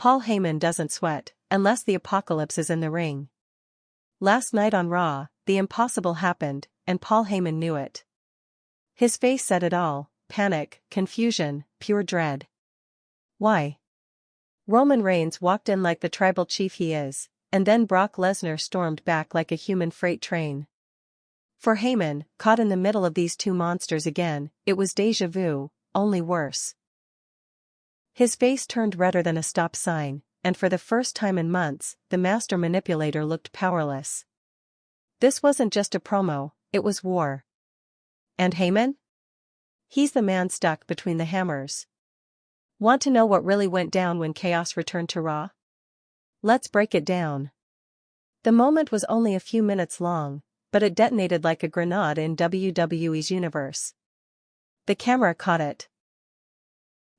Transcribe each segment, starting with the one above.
Paul Heyman doesn't sweat, unless the apocalypse is in the ring. Last night on Raw, the impossible happened, and Paul Heyman knew it. His face said it all: panic, confusion, pure dread. Why? Roman Reigns walked in like the tribal chief he is, and then Brock Lesnar stormed back like a human freight train. For Heyman, caught in the middle of these two monsters again, it was déjà vu, only worse. His face turned redder than a stop sign, and for the first time in months, the master manipulator looked powerless. This wasn't just a promo, it was war. And Heyman? He's the man stuck between the hammers. Want to know what really went down when Chaos returned to Raw? Let's break it down. The moment was only a few minutes long, but it detonated like a grenade in WWE's universe. The camera caught it.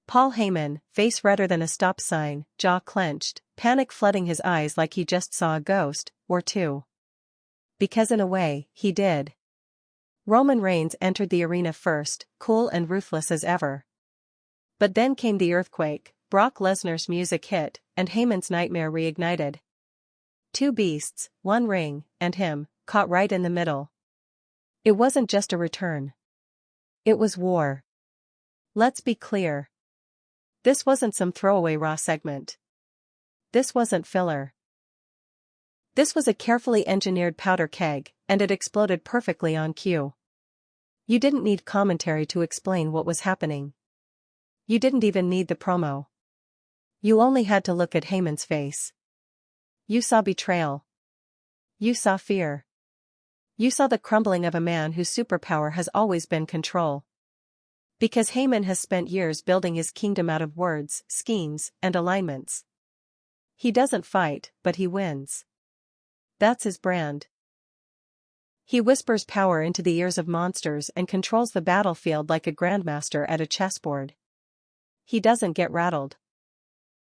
Paul Heyman, face redder than a stop sign, jaw clenched, panic flooding his eyes like he just saw a ghost, or two. Because in a way, he did. Roman Reigns entered the arena first, cool and ruthless as ever. But then came the earthquake, Brock Lesnar's music hit, and Heyman's nightmare reignited. Two beasts, one ring, and him, caught right in the middle. It wasn't just a return. It was war. Let's be clear. This wasn't some throwaway Raw segment. This wasn't filler. This was a carefully engineered powder keg, and it exploded perfectly on cue. You didn't need commentary to explain what was happening. You didn't even need the promo. You only had to look at Heyman's face. You saw betrayal. You saw fear. You saw the crumbling of a man whose superpower has always been control. Because Heyman has spent years building his kingdom out of words, schemes, and alignments. He doesn't fight, but he wins. That's his brand. He whispers power into the ears of monsters and controls the battlefield like a grandmaster at a chessboard. He doesn't get rattled.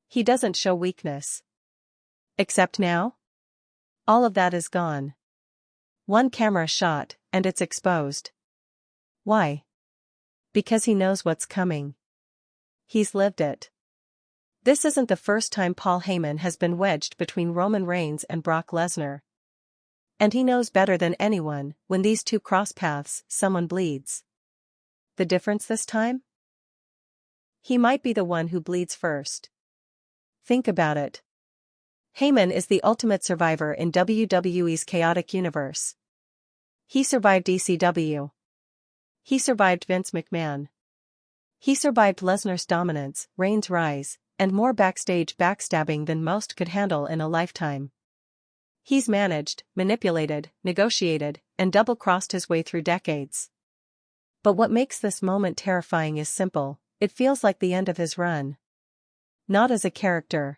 He doesn't show weakness. Except now? All of that is gone. One camera shot, and it's exposed. Why? Because he knows what's coming. He's lived it. This isn't the first time Paul Heyman has been wedged between Roman Reigns and Brock Lesnar. And he knows better than anyone, when these two cross paths, someone bleeds. The difference this time? He might be the one who bleeds first. Think about it. Heyman is the ultimate survivor in WWE's chaotic universe. He survived ECW. He survived Vince McMahon. He survived Lesnar's dominance, Reigns' rise, and more backstage backstabbing than most could handle in a lifetime. He's managed, manipulated, negotiated, and double-crossed his way through decades. But what makes this moment terrifying is simple: it feels like the end of his run. Not as a character.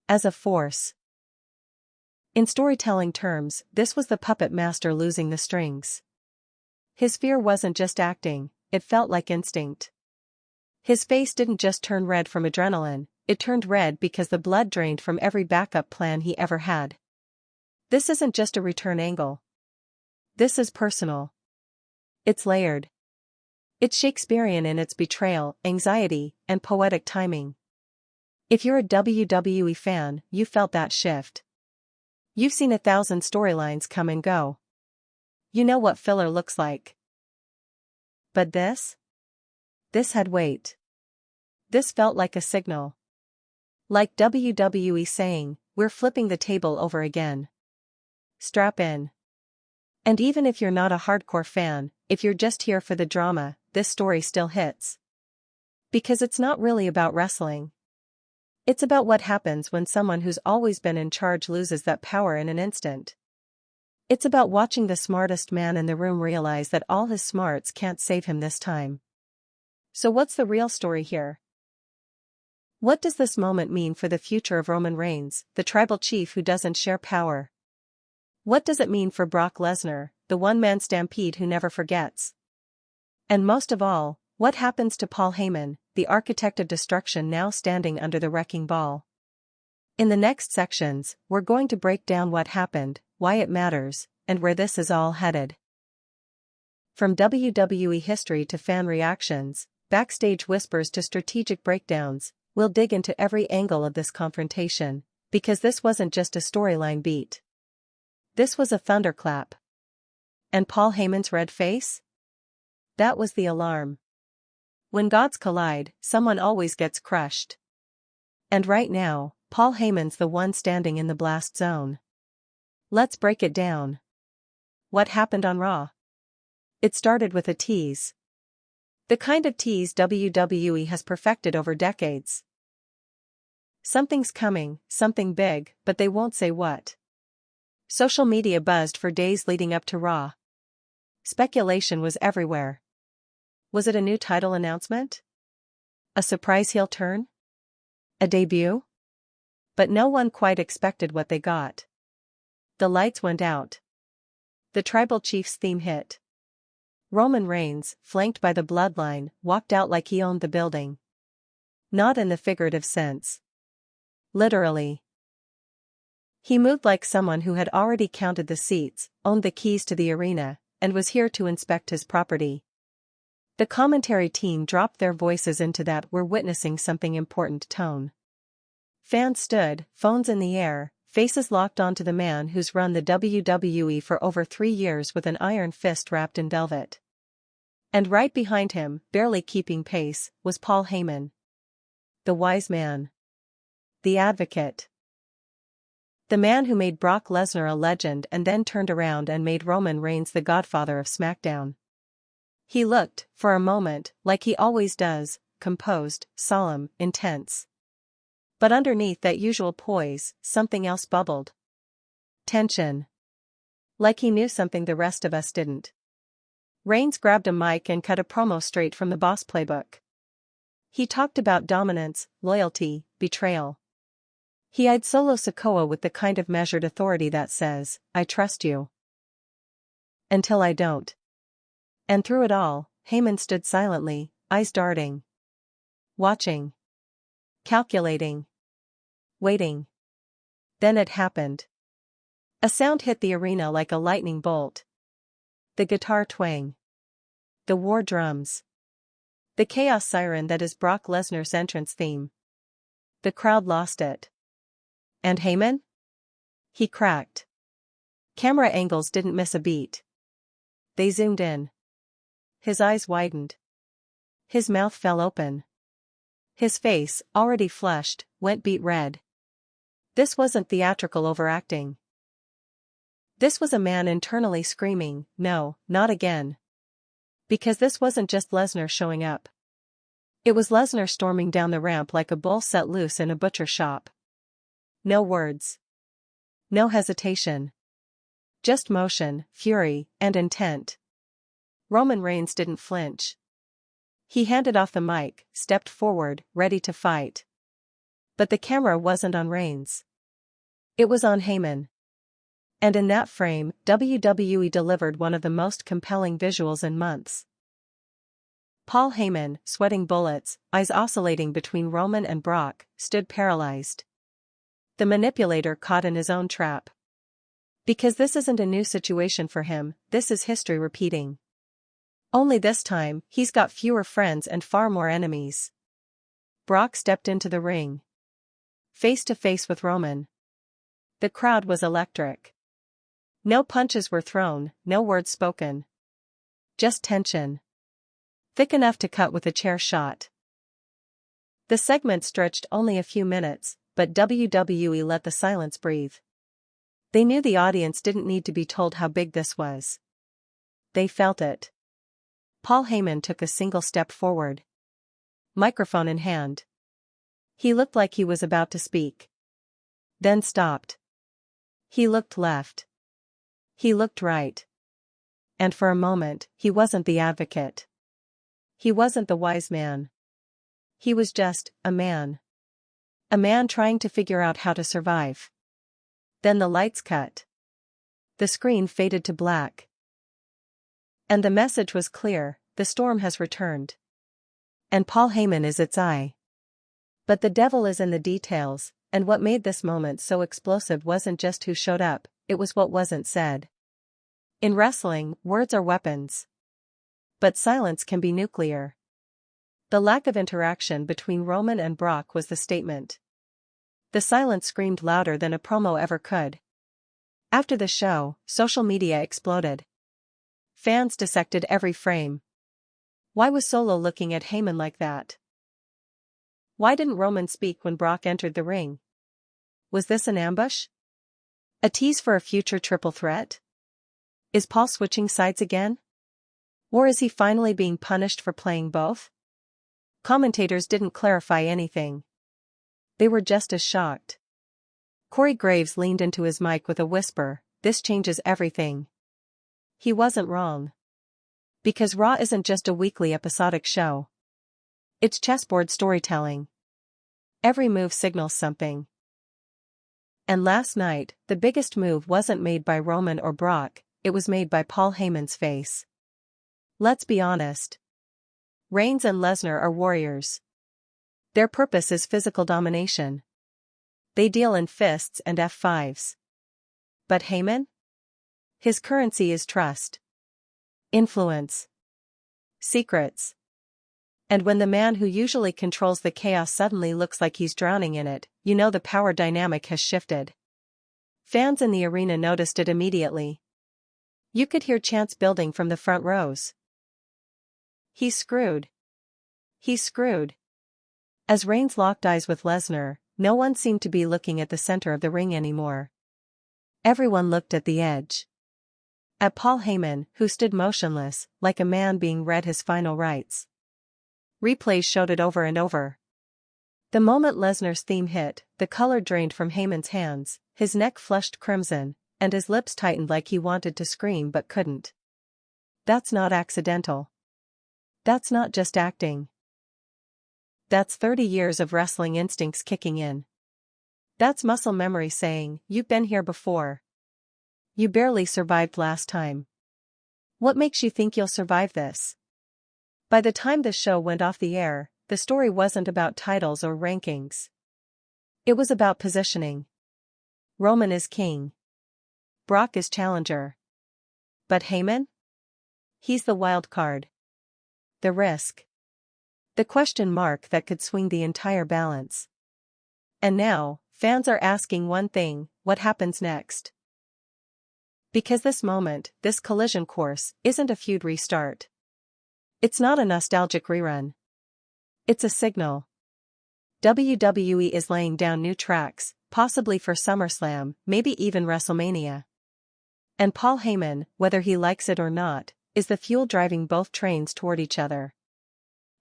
As a force. In storytelling terms, this was the puppet master losing the strings. His fear wasn't just acting, it felt like instinct. His face didn't just turn red from adrenaline, it turned red because the blood drained from every backup plan he ever had. This isn't just a return angle. This is personal. It's layered. It's Shakespearean in its betrayal, anxiety, and poetic timing. If you're a WWE fan, you felt that shift. You've seen 1,000 storylines come and go. You know what filler looks like. But this? This had weight. This felt like a signal. Like WWE saying, "We're flipping the table over again. Strap in." And even if you're not a hardcore fan, if you're just here for the drama, this story still hits. Because it's not really about wrestling. It's about what happens when someone who's always been in charge loses that power in an instant. It's about watching the smartest man in the room realize that all his smarts can't save him this time. So what's the real story here? What does this moment mean for the future of Roman Reigns, the tribal chief who doesn't share power? What does it mean for Brock Lesnar, the one-man stampede who never forgets? And most of all, what happens to Paul Heyman, the architect of destruction now standing under the wrecking ball? In the next sections, we're going to break down what happened, why it matters, and where this is all headed. From WWE history to fan reactions, backstage whispers to strategic breakdowns, We'll dig into every angle of this confrontation, because this wasn't just a storyline beat. This was a thunderclap. And Paul Heyman's red face? That was the alarm. When gods collide, someone always gets crushed. And right now, Paul Heyman's the one standing in the blast zone. Let's break it down. What happened on Raw? It started with a tease. The kind of tease WWE has perfected over decades. Something's coming, something big, but they won't say what. Social media buzzed for days leading up to Raw. Speculation was everywhere. Was it a new title announcement? A surprise heel turn? A debut? But no one quite expected what they got. The lights went out. The Tribal Chief's theme hit. Roman Reigns, flanked by the Bloodline, walked out like he owned the building. Not in the figurative sense. Literally. He moved like someone who had already counted the seats, owned the keys to the arena, and was here to inspect his property. The commentary team dropped their voices into that "we're witnessing something important" tone. Fans stood, phones in the air, faces locked onto the man who's run the WWE for over 3 years with an iron fist wrapped in velvet. And right behind him, barely keeping pace, was Paul Heyman. The wise man. The advocate. The man who made Brock Lesnar a legend and then turned around and made Roman Reigns the godfather of SmackDown. He looked, for a moment, like he always does, composed, solemn, intense. But underneath that usual poise, something else bubbled. Tension. Like he knew something the rest of us didn't. Reigns grabbed a mic and cut a promo straight from the boss playbook. He talked about dominance, loyalty, betrayal. He eyed Solo Sikoa with the kind of measured authority that says, "I trust you. Until I don't." And through it all, Heyman stood silently, eyes darting. Watching. Calculating. Waiting. Then it happened. A sound hit the arena like a lightning bolt. The guitar twang. The war drums. The chaos siren that is Brock Lesnar's entrance theme. The crowd lost it. And Heyman? He cracked. Camera angles didn't miss a beat. They zoomed in. His eyes widened. His mouth fell open. His face, already flushed, went beet red. This wasn't theatrical overacting. This was a man internally screaming, "No, not again." Because this wasn't just Lesnar showing up. It was Lesnar storming down the ramp like a bull set loose in a butcher shop. No words. No hesitation. Just motion, fury, and intent. Roman Reigns didn't flinch. He handed off the mic, stepped forward, ready to fight. But the camera wasn't on Reigns. It was on Heyman. And in that frame, WWE delivered one of the most compelling visuals in months. Paul Heyman, sweating bullets, eyes oscillating between Roman and Brock, stood paralyzed. The manipulator caught in his own trap. Because this isn't a new situation for him, this is history repeating. Only this time, he's got fewer friends and far more enemies. Brock stepped into the ring. Face to face with Roman. The crowd was electric. No punches were thrown, no words spoken. Just tension. Thick enough to cut with a chair shot. The segment stretched only a few minutes, but WWE let the silence breathe. They knew the audience didn't need to be told how big this was. They felt it. Paul Heyman took a single step forward. Microphone in hand. He looked like he was about to speak. Then stopped. He looked left. He looked right. And for a moment, he wasn't the advocate. He wasn't the wise man. He was just a man. A man trying to figure out how to survive. Then the lights cut. The screen faded to black. And the message was clear: the storm has returned. And Paul Heyman is its eye. But the devil is in the details, and what made this moment so explosive wasn't just who showed up, it was what wasn't said. In wrestling, words are weapons. But silence can be nuclear. The lack of interaction between Roman and Brock was the statement. The silence screamed louder than a promo ever could. After the show, social media exploded. Fans dissected every frame. Why was Solo looking at Heyman like that? Why didn't Roman speak when Brock entered the ring? Was this an ambush? A tease for a future triple threat? Is Paul switching sides again? Or is he finally being punished for playing both? Commentators didn't clarify anything. They were just as shocked. Corey Graves leaned into his mic with a whisper, "This changes everything." He wasn't wrong. Because Raw isn't just a weekly episodic show. It's chessboard storytelling. Every move signals something. And last night, the biggest move wasn't made by Roman or Brock, it was made by Paul Heyman's face. Let's be honest. Reigns and Lesnar are warriors. Their purpose is physical domination. They deal in fists and F5s. But Heyman? His currency is trust. Influence. Secrets. And when the man who usually controls the chaos suddenly looks like he's drowning in it, you know the power dynamic has shifted. Fans in the arena noticed it immediately. You could hear chants building from the front rows. He's screwed. He's screwed. As Reigns locked eyes with Lesnar, no one seemed to be looking at the center of the ring anymore. Everyone looked at the edge. At Paul Heyman, who stood motionless, like a man being read his final rites. Replays showed it over and over. The moment Lesnar's theme hit, the color drained from Heyman's hands, his neck flushed crimson, and his lips tightened like he wanted to scream but couldn't. That's not accidental. That's not just acting. That's 30 years of wrestling instincts kicking in. That's muscle memory saying, "You've been here before. You barely survived last time. What makes you think you'll survive this?" By the time the show went off the air, the story wasn't about titles or rankings. It was about positioning. Roman is king. Brock is challenger. But Heyman? He's the wild card. The risk. The question mark that could swing the entire balance. And now, fans are asking one thing: what happens next? Because this moment, this collision course, isn't a feud restart. It's not a nostalgic rerun. It's a signal. WWE is laying down new tracks, possibly for SummerSlam, maybe even WrestleMania. And Paul Heyman, whether he likes it or not, is the fuel driving both trains toward each other.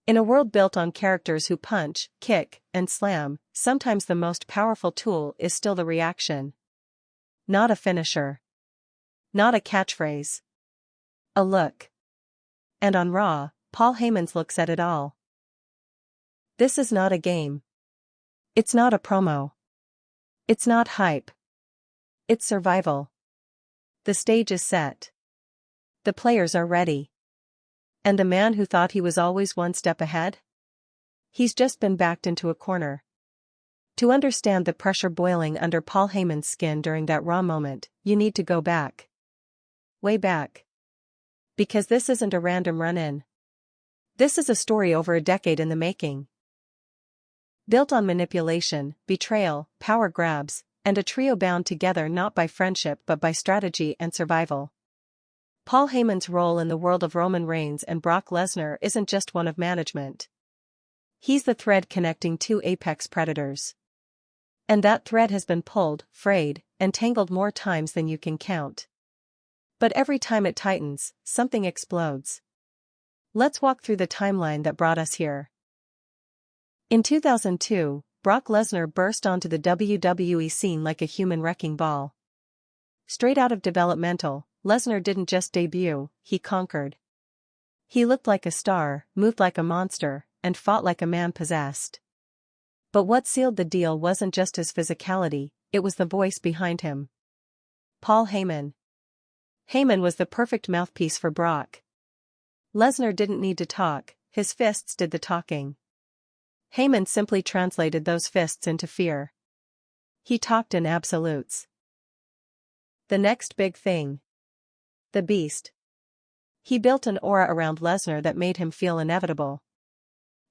In a world built on characters who punch, kick, and slam, sometimes the most powerful tool is still the reaction. Not a finisher. Not a catchphrase. A look. And on Raw, Paul Heyman's look said it all. This is not a game. It's not a promo. It's not hype. It's survival. The stage is set. The players are ready. And the man who thought he was always one step ahead? He's just been backed into a corner. To understand the pressure boiling under Paul Heyman's skin during that Raw moment, you need to go back. Way back. Because this isn't a random run-in. This is a story over a decade in the making. Built on manipulation, betrayal, power grabs, and a trio bound together not by friendship but by strategy and survival. Paul Heyman's role in the world of Roman Reigns and Brock Lesnar isn't just one of management. He's the thread connecting two apex predators. And that thread has been pulled, frayed, and tangled more times than you can count. But every time it tightens, something explodes. Let's walk through the timeline that brought us here. In 2002, Brock Lesnar burst onto the WWE scene like a human wrecking ball. Straight out of developmental, Lesnar didn't just debut, he conquered. He looked like a star, moved like a monster, and fought like a man possessed. But what sealed the deal wasn't just his physicality, it was the voice behind him. Paul Heyman. Heyman was the perfect mouthpiece for Brock. Lesnar didn't need to talk, his fists did the talking. Heyman simply translated those fists into fear. He talked in absolutes. The next big thing. The Beast. He built an aura around Lesnar that made him feel inevitable.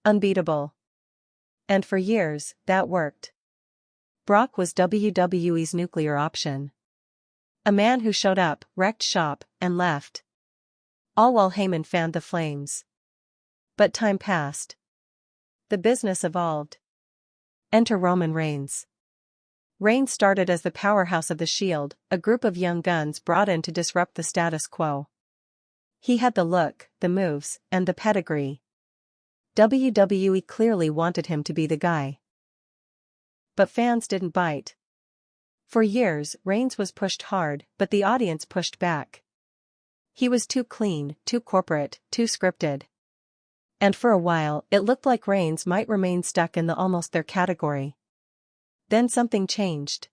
Unbeatable. And for years, that worked. Brock was WWE's nuclear option. A man who showed up, wrecked shop, and left. All while Heyman fanned the flames. But time passed. The business evolved. Enter Roman Reigns. Reigns started as the powerhouse of the Shield, a group of young guns brought in to disrupt the status quo. He had the look, the moves, and the pedigree. WWE clearly wanted him to be the guy. But fans didn't bite. For years, Reigns was pushed hard, but the audience pushed back. He was too clean, too corporate, too scripted. And for a while, it looked like Reigns might remain stuck in the almost there category. Then something changed.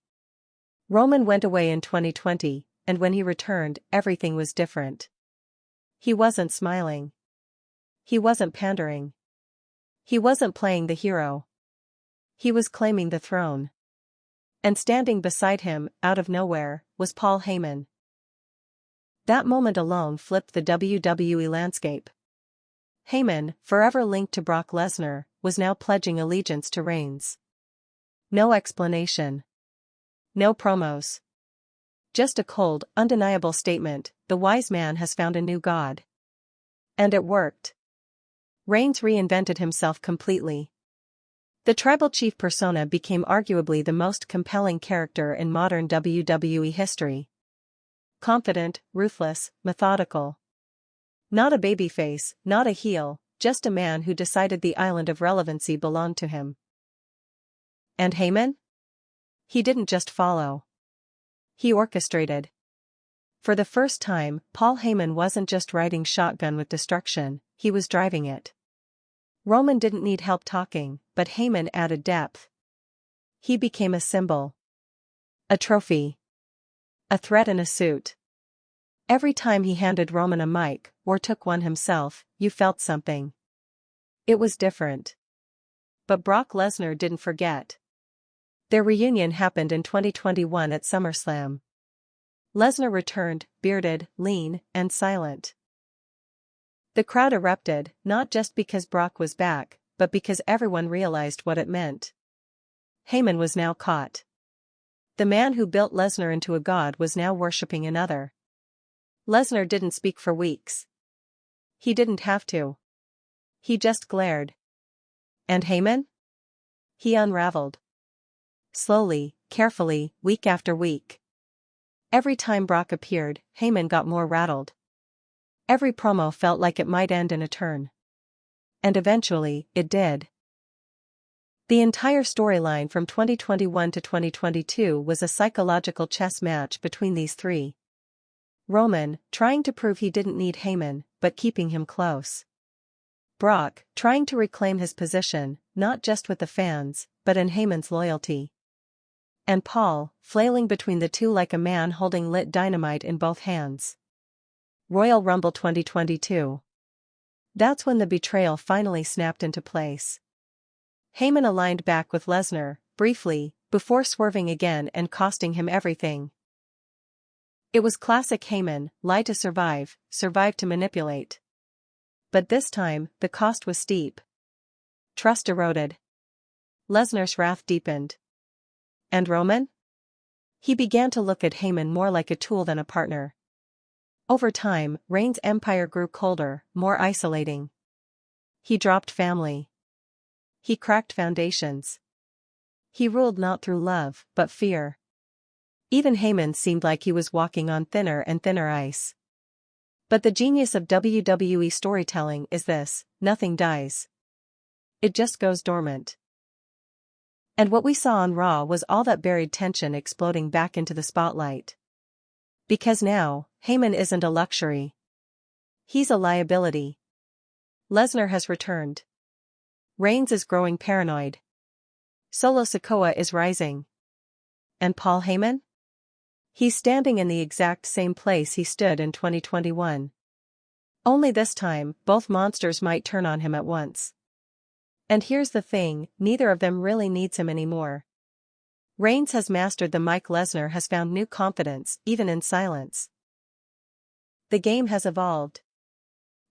Roman went away in 2020, and when he returned, everything was different. He wasn't smiling. He wasn't pandering. He wasn't playing the hero. He was claiming the throne. And standing beside him, out of nowhere, was Paul Heyman. That moment alone flipped the WWE landscape. Heyman, forever linked to Brock Lesnar, was now pledging allegiance to Reigns. No explanation. No promos. Just a cold, undeniable statement: the wise man has found a new god. And it worked. Reigns reinvented himself completely. The tribal chief persona became arguably the most compelling character in modern WWE history. Confident, ruthless, methodical. Not a babyface, not a heel, just a man who decided the island of relevancy belonged to him. And Heyman? He didn't just follow. He orchestrated. For the first time, Paul Heyman wasn't just riding shotgun with destruction, he was driving it. Roman didn't need help talking, but Heyman added depth. He became a symbol. A trophy. A threat in a suit. Every time he handed Roman a mic, or took one himself, you felt something. It was different. But Brock Lesnar didn't forget. Their reunion happened in 2021 at SummerSlam. Lesnar returned, bearded, lean, and silent. The crowd erupted, not just because Brock was back, but because everyone realized what it meant. Heyman was now caught. The man who built Lesnar into a god was now worshipping another. Lesnar didn't speak for weeks. He didn't have to. He just glared. And Heyman? He unraveled. Slowly, carefully, week after week. Every time Brock appeared, Heyman got more rattled. Every promo felt like it might end in a turn. And eventually, it did. The entire storyline from 2021 to 2022 was a psychological chess match between these three. Roman, trying to prove he didn't need Heyman, but keeping him close. Brock, trying to reclaim his position, not just with the fans, but in Heyman's loyalty. And Paul, flailing between the two like a man holding lit dynamite in both hands. Royal Rumble 2022. That's when the betrayal finally snapped into place. Heyman aligned back with Lesnar, briefly, before swerving again and costing him everything. It was classic Heyman: lie to survive, survive to manipulate. But this time, the cost was steep. Trust eroded. Lesnar's wrath deepened. And Roman? He began to look at Heyman more like a tool than a partner. Over time, Reigns' empire grew colder, more isolating. He dropped family. He cracked foundations. He ruled not through love, but fear. Even Heyman seemed like he was walking on thinner and thinner ice. But the genius of WWE storytelling is this: nothing dies. It just goes dormant. And what we saw on Raw was all that buried tension exploding back into the spotlight. Because now, Heyman isn't a luxury. He's a liability. Lesnar has returned. Reigns is growing paranoid. Solo Sikoa is rising. And Paul Heyman? He's standing in the exact same place he stood in 2021. Only this time, both monsters might turn on him at once. And here's the thing: neither of them really needs him anymore. Reigns has mastered the mic. Lesnar has found new confidence, even in silence. The game has evolved.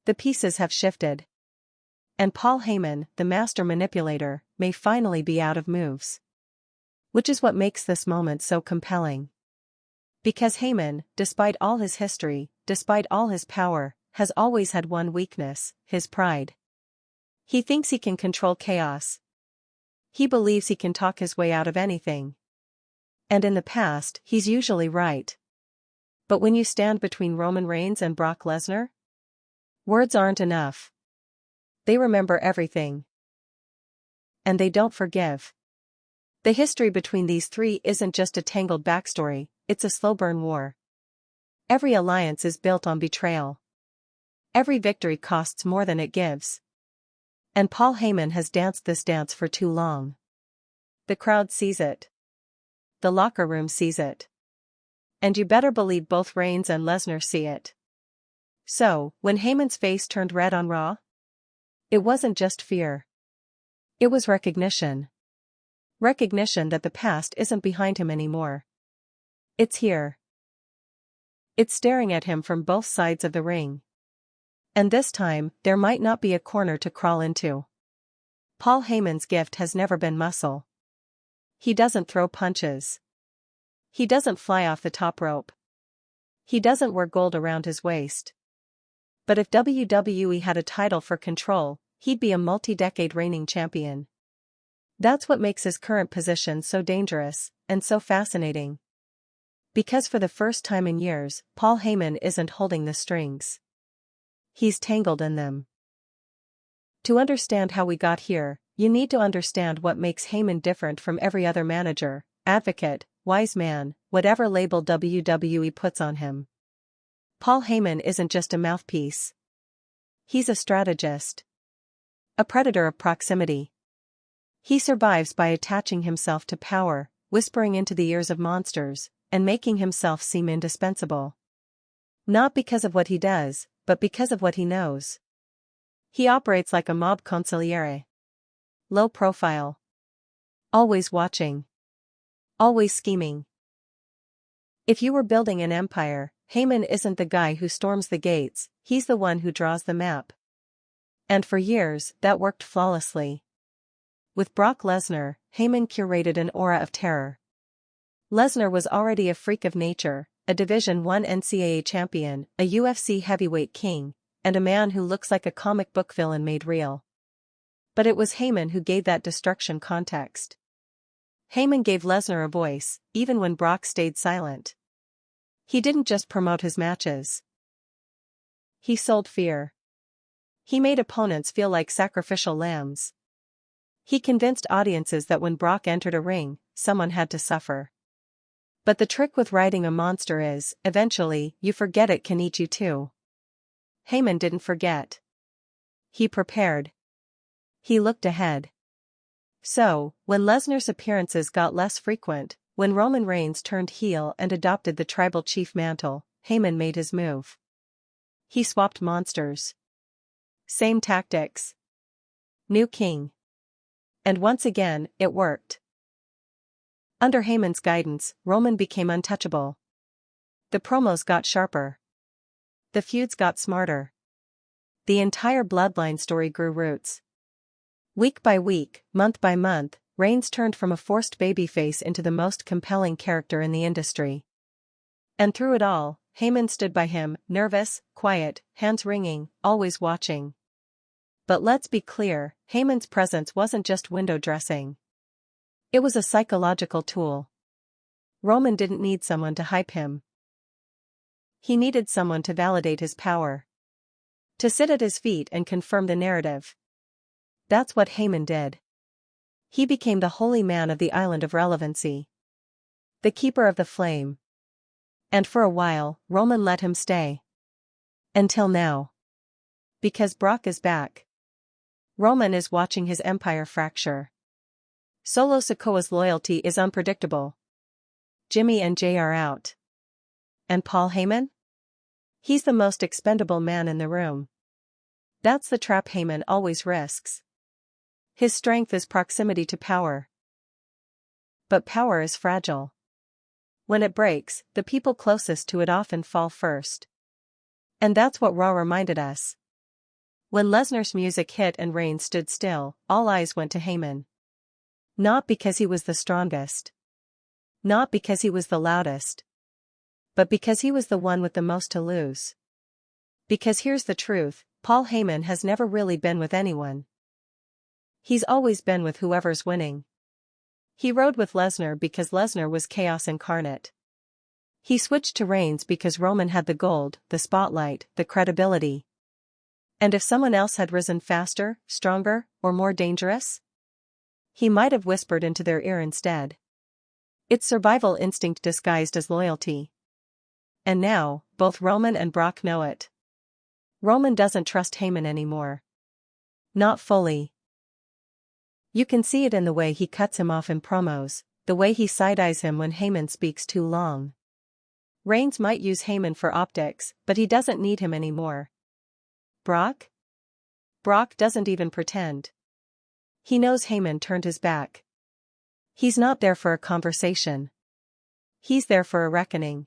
The pieces have shifted. And Paul Heyman, the master manipulator, may finally be out of moves. Which is what makes this moment so compelling. Because Heyman, despite all his history, despite all his power, has always had one weakness: his pride. He thinks he can control chaos. He believes he can talk his way out of anything. And in the past, he's usually right. But when you stand between Roman Reigns and Brock Lesnar, words aren't enough. They remember everything. And they don't forgive. The history between these three isn't just a tangled backstory, it's a slow-burn war. Every alliance is built on betrayal. Every victory costs more than it gives. And Paul Heyman has danced this dance for too long. The crowd sees it. The locker room sees it. And you better believe both Reigns and Lesnar see it. So, when Heyman's face turned red on Raw, it wasn't just fear. It was recognition. Recognition that the past isn't behind him anymore. It's here. It's staring at him from both sides of the ring. And this time, there might not be a corner to crawl into. Paul Heyman's gift has never been muscle. He doesn't throw punches. He doesn't fly off the top rope. He doesn't wear gold around his waist. But if WWE had a title for control, he'd be a multi-decade reigning champion. That's what makes his current position so dangerous, and so fascinating. Because for the first time in years, Paul Heyman isn't holding the strings. He's tangled in them. To understand how we got here, you need to understand what makes Heyman different from every other manager, advocate, wise man, whatever label WWE puts on him. Paul Heyman isn't just a mouthpiece. He's a strategist. A predator of proximity. He survives by attaching himself to power, whispering into the ears of monsters, and making himself seem indispensable. Not because of what he does, but because of what he knows. He operates like a mob consigliere. Low profile. Always watching. Always scheming. If you were building an empire, Heyman isn't the guy who storms the gates, he's the one who draws the map. And for years, that worked flawlessly. With Brock Lesnar, Heyman curated an aura of terror. Lesnar was already a freak of nature, a Division I NCAA champion, a UFC heavyweight king, and a man who looks like a comic book villain made real. But it was Heyman who gave that destruction context. Heyman gave Lesnar a voice, even when Brock stayed silent. He didn't just promote his matches. He sold fear. He made opponents feel like sacrificial lambs. He convinced audiences that when Brock entered a ring, someone had to suffer. But the trick with riding a monster is, eventually, you forget it can eat you too. Heyman didn't forget. He prepared. He looked ahead. So, when Lesnar's appearances got less frequent, when Roman Reigns turned heel and adopted the tribal chief mantle, Heyman made his move. He swapped monsters. Same tactics. New king. And once again, it worked. Under Heyman's guidance, Roman became untouchable. The promos got sharper. The feuds got smarter. The entire bloodline story grew roots. Week by week, month by month, Reigns turned from a forced babyface into the most compelling character in the industry. And through it all, Heyman stood by him, nervous, quiet, hands wringing, always watching. But let's be clear, Heyman's presence wasn't just window dressing. It was a psychological tool. Roman didn't need someone to hype him. He needed someone to validate his power. To sit at his feet and confirm the narrative. That's what Heyman did. He became the holy man of the island of relevancy. The keeper of the flame. And for a while, Roman let him stay. Until now. Because Brock is back. Roman is watching his empire fracture. Solo Sikoa's loyalty is unpredictable. Jimmy and Jay are out. And Paul Heyman? He's the most expendable man in the room. That's the trap Heyman always risks. His strength is proximity to power. But power is fragile. When it breaks, the people closest to it often fall first. And that's what Raw reminded us. When Lesnar's music hit and Reigns stood still, all eyes went to Heyman. Not because he was the strongest. Not because he was the loudest. But because he was the one with the most to lose. Because here's the truth, Paul Heyman has never really been with anyone. He's always been with whoever's winning. He rode with Lesnar because Lesnar was chaos incarnate. He switched to Reigns because Roman had the gold, the spotlight, the credibility. And if someone else had risen faster, stronger, or more dangerous? He might have whispered into their ear instead. It's survival instinct disguised as loyalty. And now, both Roman and Brock know it. Roman doesn't trust Heyman anymore. Not fully. You can see it in the way he cuts him off in promos, the way he side-eyes him when Heyman speaks too long. Reigns might use Heyman for optics, but he doesn't need him anymore. Brock? Brock doesn't even pretend. He knows Heyman turned his back. He's not there for a conversation. He's there for a reckoning.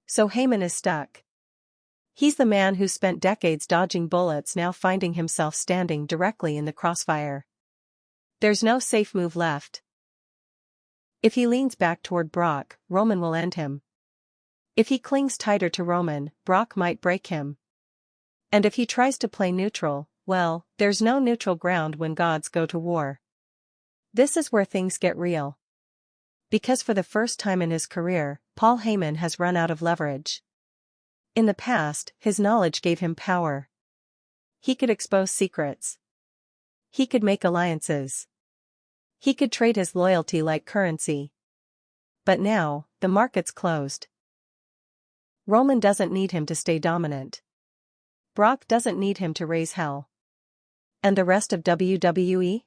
So Heyman is stuck. He's the man who spent decades dodging bullets now finding himself standing directly in the crossfire. There's no safe move left. If he leans back toward Brock, Roman will end him. If he clings tighter to Roman, Brock might break him. And if he tries to play neutral, well, there's no neutral ground when gods go to war. This is where things get real. Because for the first time in his career, Paul Heyman has run out of leverage. In the past, his knowledge gave him power. He could expose secrets. He could make alliances. He could trade his loyalty like currency. But now, the market's closed. Roman doesn't need him to stay dominant. Brock doesn't need him to raise hell. And the rest of WWE?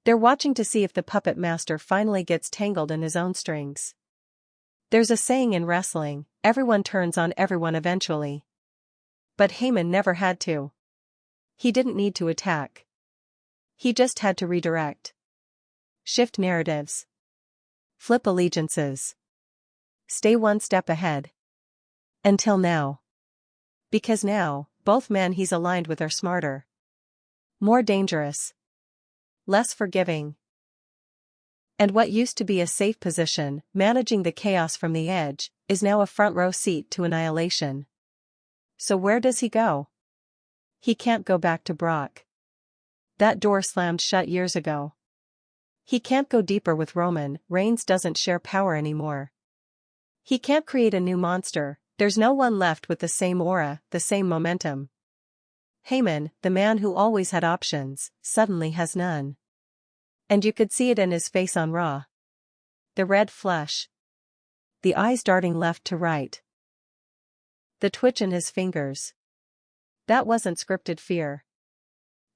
They're watching to see if the puppet master finally gets tangled in his own strings. There's a saying in wrestling, everyone turns on everyone eventually. But Heyman never had to. He didn't need to attack. He just had to redirect. Shift narratives. Flip allegiances. Stay one step ahead. Until now. Because now, both men he's aligned with are smarter. More dangerous. Less forgiving. And what used to be a safe position, managing the chaos from the edge, is now a front row seat to annihilation. So where does he go? He can't go back to Brock. That door slammed shut years ago. He can't go deeper with Roman, Reigns doesn't share power anymore. He can't create a new monster, there's no one left with the same aura, the same momentum. Heyman, the man who always had options, suddenly has none. And you could see it in his face on Raw. The red flush. The eyes darting left to right. The twitch in his fingers. That wasn't scripted fear.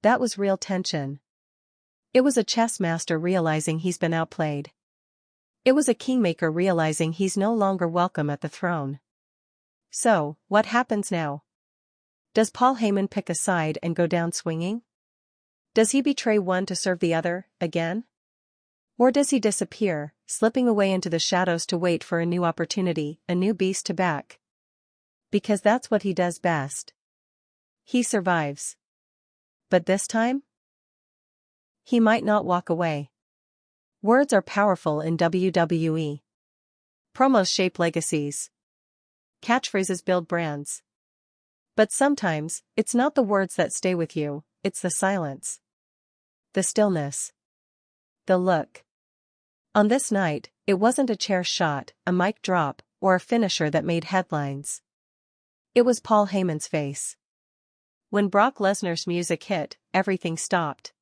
That was real tension. It was a chess master realizing he's been outplayed. It was a kingmaker realizing he's no longer welcome at the throne. So, what happens now? Does Paul Heyman pick a side and go down swinging? Does he betray one to serve the other, again? Or does he disappear, slipping away into the shadows to wait for a new opportunity, a new beast to back? Because that's what he does best. He survives. But this time? He might not walk away. Words are powerful in WWE. Promos shape legacies. Catchphrases build brands. But sometimes, it's not the words that stay with you, it's the silence. The stillness. The look. On this night, it wasn't a chair shot, a mic drop, or a finisher that made headlines. It was Paul Heyman's face. When Brock Lesnar's music hit, everything stopped.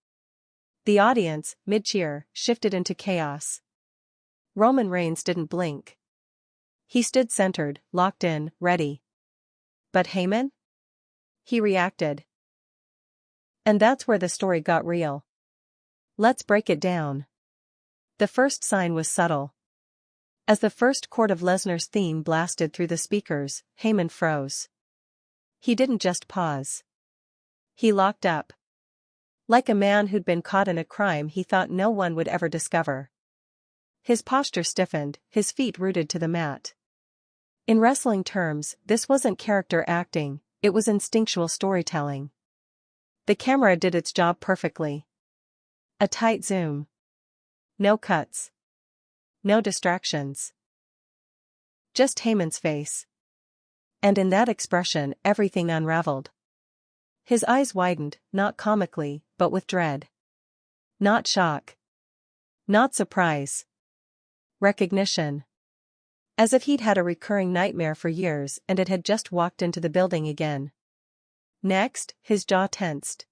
The audience, mid-cheer, shifted into chaos. Roman Reigns didn't blink. He stood centered, locked in, ready. But Heyman? He reacted. And that's where the story got real. Let's break it down. The first sign was subtle. As the first chord of Lesnar's theme blasted through the speakers, Heyman froze. He didn't just pause. He locked up. Like a man who'd been caught in a crime he thought no one would ever discover. His posture stiffened, his feet rooted to the mat. In wrestling terms, this wasn't character acting, it was instinctual storytelling. The camera did its job perfectly. A tight zoom. No cuts. No distractions. Just Heyman's face. And in that expression, everything unraveled. His eyes widened, not comically, but with dread. Not shock. Not surprise. Recognition. As if he'd had a recurring nightmare for years and it had just walked into the building again. Next, his jaw tensed.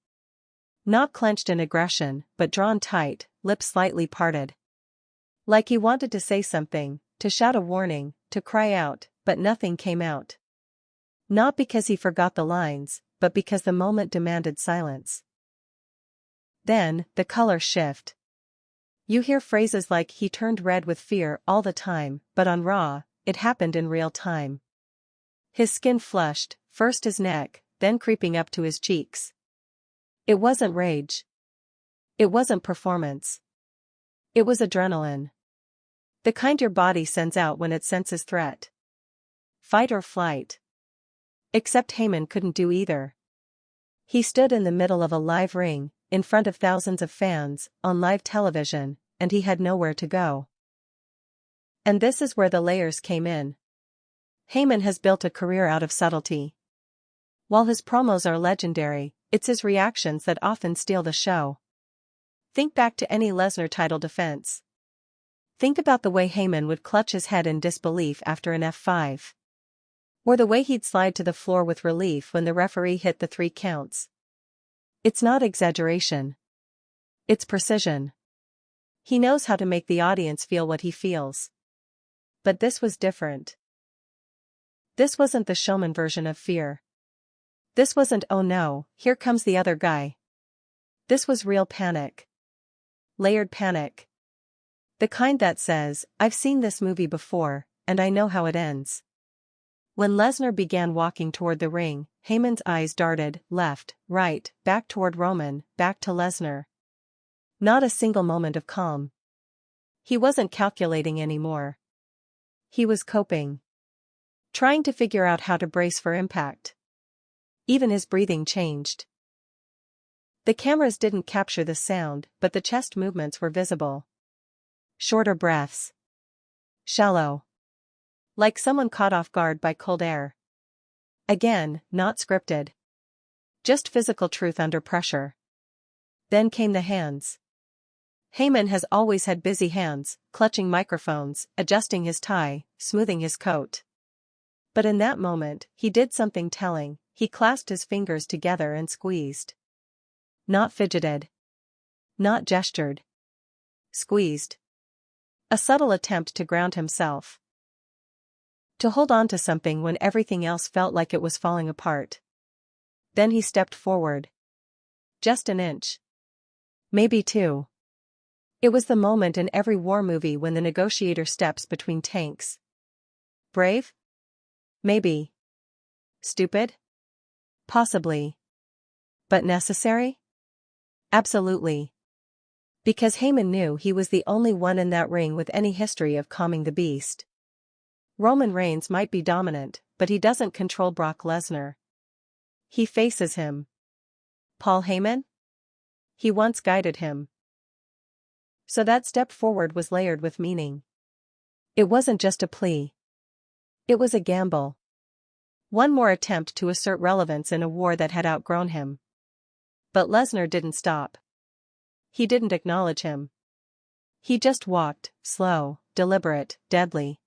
Not clenched in aggression, but drawn tight, lips slightly parted. Like he wanted to say something, to shout a warning, to cry out, but nothing came out. Not because he forgot the lines, but because the moment demanded silence. Then, the color shift. You hear phrases like "he turned red with fear" all the time, but on Raw, it happened in real time. His skin flushed, first his neck, then creeping up to his cheeks. It wasn't rage. It wasn't performance. It was adrenaline. The kind your body sends out when it senses threat. Fight or flight. Except Heyman couldn't do either. He stood in the middle of a live ring, in front of thousands of fans, on live television, and he had nowhere to go. And this is where the layers came in. Heyman has built a career out of subtlety. While his promos are legendary, it's his reactions that often steal the show. Think back to any Lesnar title defense. Think about the way Heyman would clutch his head in disbelief after an F5. Or the way he'd slide to the floor with relief when the referee hit the 3 counts. It's not exaggeration. It's precision. He knows how to make the audience feel what he feels. But this was different. This wasn't the showman version of fear. This wasn't "oh no, here comes the other guy." This was real panic. Layered panic. The kind that says, "I've seen this movie before, and I know how it ends." When Lesnar began walking toward the ring, Heyman's eyes darted, left, right, back toward Roman, back to Lesnar. Not a single moment of calm. He wasn't calculating anymore. He was coping. Trying to figure out how to brace for impact. Even his breathing changed. The cameras didn't capture the sound, but the chest movements were visible. Shorter breaths. Shallow. Like someone caught off guard by cold air. Again, not scripted. Just physical truth under pressure. Then came the hands. Heyman has always had busy hands, clutching microphones, adjusting his tie, smoothing his coat. But in that moment, he did something telling. He clasped his fingers together and squeezed. Not fidgeted. Not gestured. Squeezed. A subtle attempt to ground himself. To hold on to something when everything else felt like it was falling apart. Then he stepped forward. Just an inch. Maybe 2. It was the moment in every war movie when the negotiator steps between tanks. Brave? Maybe. Stupid? Possibly. But necessary? Absolutely. Because Heyman knew he was the only one in that ring with any history of calming the beast. Roman Reigns might be dominant, but he doesn't control Brock Lesnar. He faces him. Paul Heyman? He once guided him. So that step forward was layered with meaning. It wasn't just a plea. It was a gamble. One more attempt to assert relevance in a war that had outgrown him. But Lesnar didn't stop. He didn't acknowledge him. He just walked, slow, deliberate, deadly.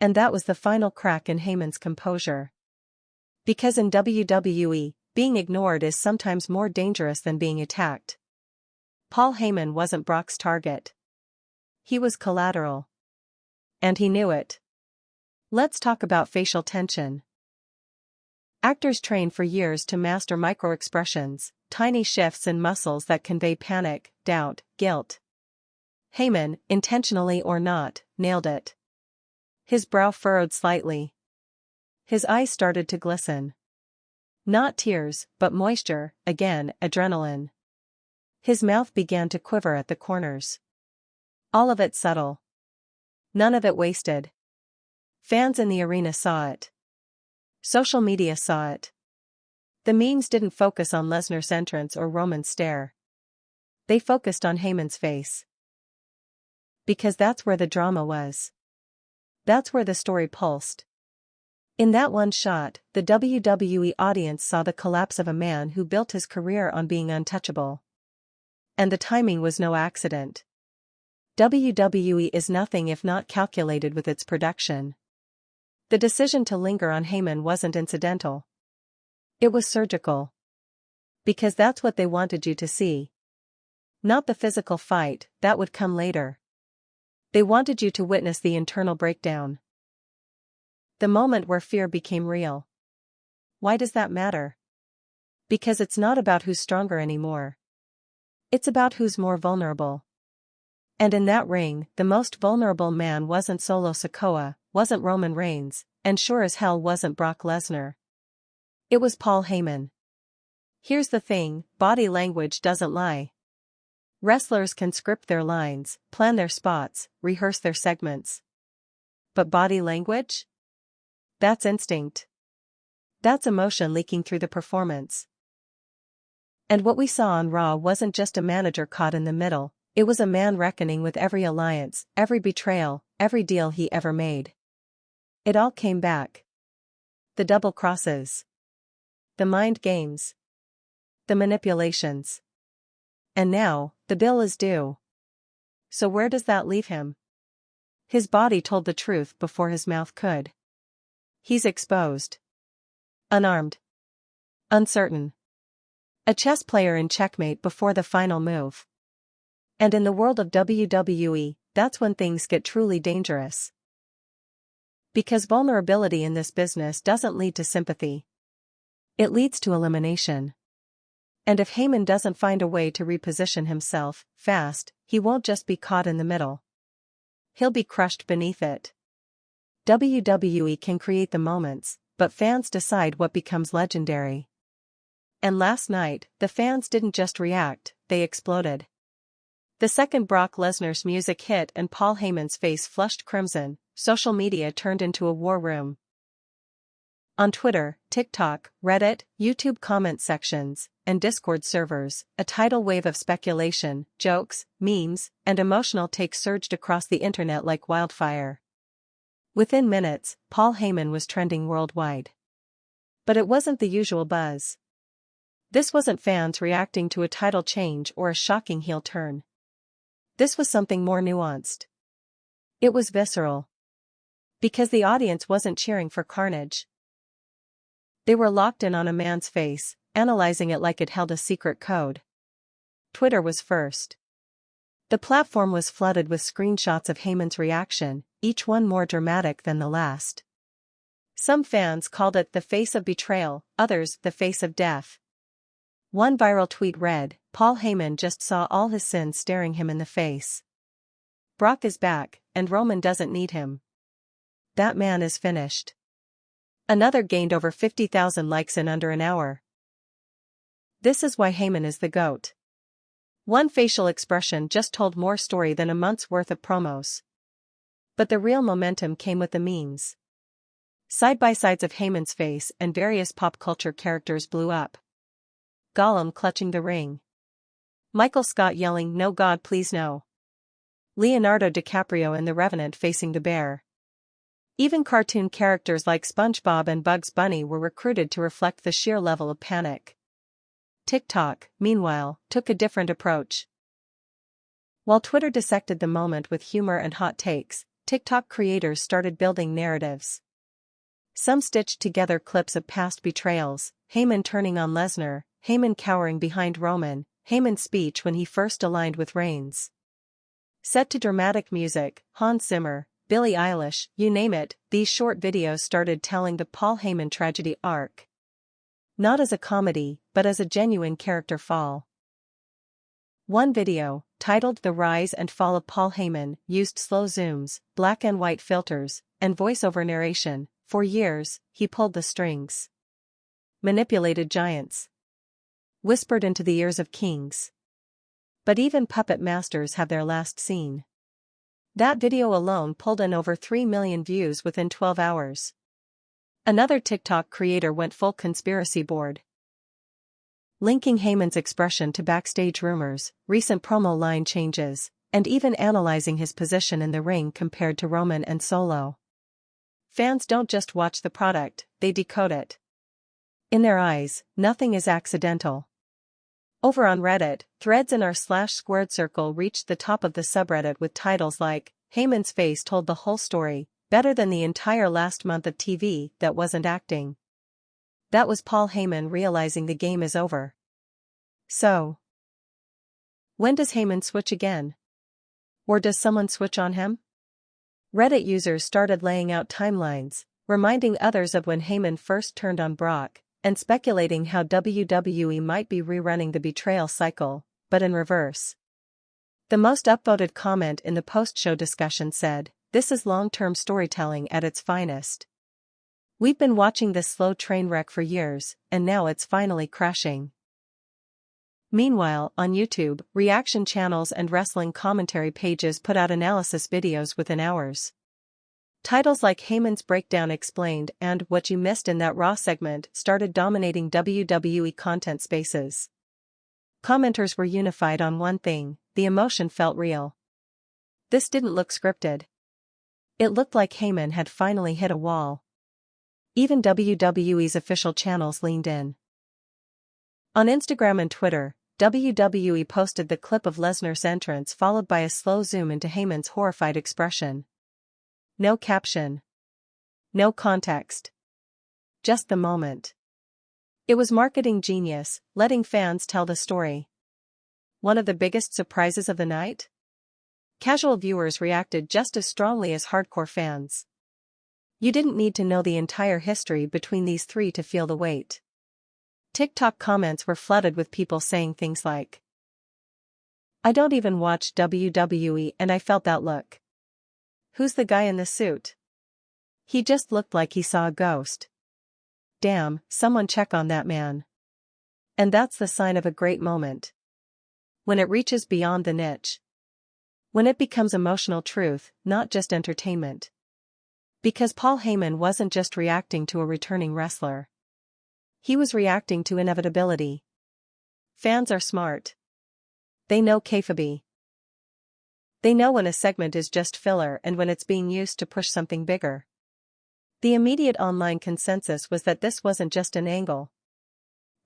And that was the final crack in Heyman's composure. Because in WWE, being ignored is sometimes more dangerous than being attacked. Paul Heyman wasn't Brock's target. He was collateral. And he knew it. Let's talk about facial tension. Actors train for years to master microexpressions, tiny shifts in muscles that convey panic, doubt, guilt. Heyman, intentionally or not, nailed it. His brow furrowed slightly. His eyes started to glisten. Not tears, but moisture, again, adrenaline. His mouth began to quiver at the corners. All of it subtle. None of it wasted. Fans in the arena saw it. Social media saw it. The memes didn't focus on Lesnar's entrance or Roman's stare. They focused on Heyman's face. Because that's where the drama was. That's where the story pulsed. In that one shot, the WWE audience saw the collapse of a man who built his career on being untouchable. And the timing was no accident. WWE is nothing if not calculated with its production. The decision to linger on Heyman wasn't incidental. It was surgical. Because that's what they wanted you to see. Not the physical fight, that would come later. They wanted you to witness the internal breakdown. The moment where fear became real. Why does that matter? Because it's not about who's stronger anymore. It's about who's more vulnerable. And in that ring, the most vulnerable man wasn't Solo Sikoa, wasn't Roman Reigns, and sure as hell wasn't Brock Lesnar. It was Paul Heyman. Here's the thing, body language doesn't lie. Wrestlers can script their lines, plan their spots, rehearse their segments. But body language? That's instinct. That's emotion leaking through the performance. And what we saw on Raw wasn't just a manager caught in the middle, it was a man reckoning with every alliance, every betrayal, every deal he ever made. It all came back. The double crosses. The mind games. The manipulations. And now, the bill is due. So where does that leave him? His body told the truth before his mouth could. He's exposed. Unarmed. Uncertain. A chess player in checkmate before the final move. And in the world of WWE, that's when things get truly dangerous. Because vulnerability in this business doesn't lead to sympathy. It leads to elimination. And if Heyman doesn't find a way to reposition himself, fast, he won't just be caught in the middle. He'll be crushed beneath it. WWE can create the moments, but fans decide what becomes legendary. And last night, the fans didn't just react, they exploded. The second Brock Lesnar's music hit and Paul Heyman's face flushed crimson, social media turned into a war room. On Twitter, TikTok, Reddit, YouTube comment sections, and Discord servers, a tidal wave of speculation, jokes, memes, and emotional takes surged across the internet like wildfire. Within minutes, Paul Heyman was trending worldwide. But it wasn't the usual buzz. This wasn't fans reacting to a title change or a shocking heel turn. This was something more nuanced. It was visceral. Because the audience wasn't cheering for carnage. They were locked in on a man's face, analyzing it like it held a secret code. Twitter was first. The platform was flooded with screenshots of Heyman's reaction, each one more dramatic than the last. Some fans called it the face of betrayal, others the face of death. One viral tweet read, "Paul Heyman just saw all his sins staring him in the face. Brock is back, and Roman doesn't need him. That man is finished." Another gained over 50,000 likes in under an hour. This is why Heyman is the GOAT. One facial expression just told more story than a month's worth of promos. But the real momentum came with the memes. Side-by-sides of Heyman's face and various pop culture characters blew up. Gollum clutching the ring. Michael Scott yelling, "No God please no." Leonardo DiCaprio in The Revenant facing the bear. Even cartoon characters like SpongeBob and Bugs Bunny were recruited to reflect the sheer level of panic. TikTok, meanwhile, took a different approach. While Twitter dissected the moment with humor and hot takes, TikTok creators started building narratives. Some stitched together clips of past betrayals, Heyman turning on Lesnar, Heyman cowering behind Roman, Heyman's speech when he first aligned with Reigns. Set to dramatic music, Hans Zimmer, Billie Eilish, you name it, these short videos started telling the Paul Heyman tragedy arc. Not as a comedy, but as a genuine character fall. One video, titled The Rise and Fall of Paul Heyman, used slow zooms, black and white filters, and voiceover narration. For years, he pulled the strings. Manipulated giants. Whispered into the ears of kings. But even puppet masters have their last scene. That video alone pulled in over 3 million views within 12 hours. Another TikTok creator went full conspiracy board. linking Heyman's expression to backstage rumors, recent promo line changes, and even analyzing his position in the ring compared to Roman and Solo. Fans don't just watch the product, they decode it. In their eyes, nothing is accidental. Over on Reddit, threads in r/squared circle reached the top of the subreddit with titles like, "Heyman's face told the whole story, better than the entire last month of TV that wasn't acting." That was Paul Heyman realizing the game is over. So, when does Heyman switch again? Or does someone switch on him? Reddit users started laying out timelines, reminding others of when Heyman first turned on Brock, and speculating how WWE might be rerunning the betrayal cycle, but in reverse. The most upvoted comment in the post-show discussion said, "This is long-term storytelling at its finest. We've been watching this slow train wreck for years, and now it's finally crashing." Meanwhile, on YouTube, reaction channels and wrestling commentary pages put out analysis videos within hours. Titles like Heyman's Breakdown Explained and What You Missed in That Raw segment started dominating WWE content spaces. Commenters were unified on one thing: the emotion felt real. This didn't look scripted. It looked like Heyman had finally hit a wall. Even WWE's official channels leaned in. On Instagram and Twitter, WWE posted the clip of Lesnar's entrance followed by a slow zoom into Heyman's horrified expression. No caption. No context. Just the moment. It was marketing genius, letting fans tell the story. One of the biggest surprises of the night? Casual viewers reacted just as strongly as hardcore fans. You didn't need to know the entire history between these three to feel the weight. TikTok comments were flooded with people saying things like, "I don't even watch WWE and I felt that look. Who's the guy in the suit? He just looked like he saw a ghost. Damn, someone check on that man." And that's the sign of a great moment. When it reaches beyond the niche. When it becomes emotional truth, not just entertainment. Because Paul Heyman wasn't just reacting to a returning wrestler. He was reacting to inevitability. Fans are smart. They know kayfabe. They know when a segment is just filler and when it's being used to push something bigger. The immediate online consensus was that this wasn't just an angle.